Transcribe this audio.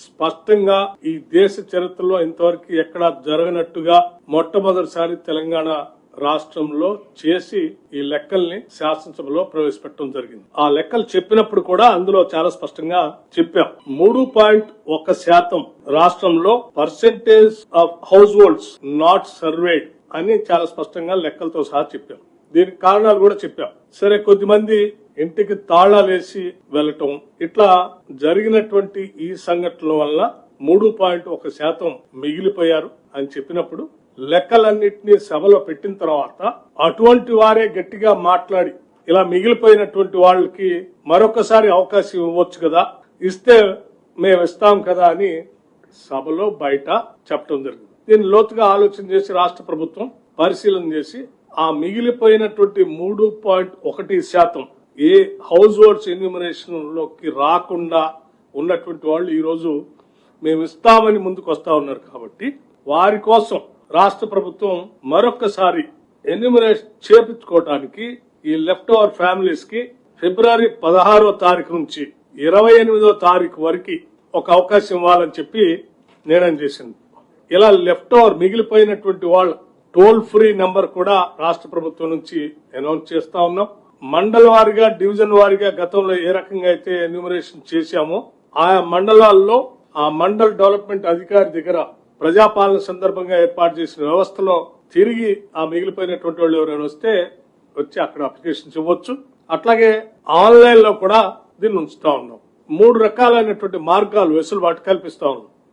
స్పష్టంగా ఈ దేశ చరిత్రలో ఇంతవరకు ఎక్కడా జరగనట్టుగా మొట్టమొదటిసారి తెలంగాణ రాష్ట్రంలో చేసి ఈ లెక్కల్ని శాసనసభలో ప్రవేశపెట్టడం జరిగింది. ఆ లెక్కలు చెప్పినప్పుడు కూడా అందులో చాలా స్పష్టంగా చెప్పాం. 3.1% రాష్ట్రంలో percentage of house holds not surveyed అని చాలా స్పష్టంగా లెక్కలతో సహా చెప్పాం. దీనికి కారణాలు కూడా చెప్పాం. సరే, కొద్దిమంది ఇంటికి తాళాలేసి వెళ్లటం, ఇట్లా జరిగినటువంటి ఈ సంఘటనల వల్ల 3.1% మిగిలిపోయారు అని చెప్పినప్పుడు లెక్కలన్నింటినీ సభలో పెట్టిన తర్వాత అటువంటి వారే గట్టిగా మాట్లాడి ఇలా మిగిలిపోయినటువంటి వాళ్ళకి మరొకసారి అవకాశం ఇవ్వచ్చు కదా, ఇస్తే మేము ఇస్తాం కదా అని సభలో బయట చెప్పడం జరిగింది. దీన్ని లోతుగా ఆలోచన చేసి రాష్ట్ర ప్రభుత్వం పరిశీలన చేసి ఆ మిగిలిపోయినటువంటి 3.1% ఏ హౌస్ హోల్డ్స్ ఎన్యూమరేషన్ లోకి రాకుండా ఉన్నటువంటి వాళ్ళు ఈ రోజు మేము ఇస్తామని ముందుకు వస్తా ఉన్నారు. కాబట్టి వారి కోసం రాష్ట్ర ప్రభుత్వం మరొకసారి ఎన్యూమరేషన్ చేపించుకోవడానికి ఈ లెఫ్ట్ ఓవర్ ఫ్యామిలీస్ కి ఫిబ్రవరి 16వ తారీఖు నుంచి 28వ తారీఖు వరకు ఒక అవకాశం ఇవ్వాలని చెప్పి నిర్ణయం చేసింది. ఇలా లెఫ్ట్ ఓవర్ మిగిలిపోయినటువంటి వాళ్ళ టోల్ ఫ్రీ నెంబర్ కూడా రాష్ట్ర ప్రభుత్వం నుంచి అనౌన్స్ చేస్తా ఉన్నాం. మండల వారిగా, డివిజన్ వారిగా గతంలో ఏ రకంగా అయితే ఎన్యూమరేషన్ చేశామో ఆయా మండలాల్లో ఆ మండల్ డెవలప్మెంట్ అధికారి దగ్గర ప్రజాపాలన సందర్భంగా ఏర్పాటు చేసిన వ్యవస్థలో తిరిగి ఆ మిగిలిపోయినటువంటి వాళ్ళు ఎవరైనా వస్తే వచ్చి అక్కడ అప్లికేషన్స్ ఇవ్వచ్చు. అట్లాగే ఆన్లైన్ లో కూడా దీన్ని ఉంచుతా ఉన్నాం. 3 రకాలైనటువంటి మార్గాలు వెసులుబాటు కల్పిస్తా ఉన్నాం.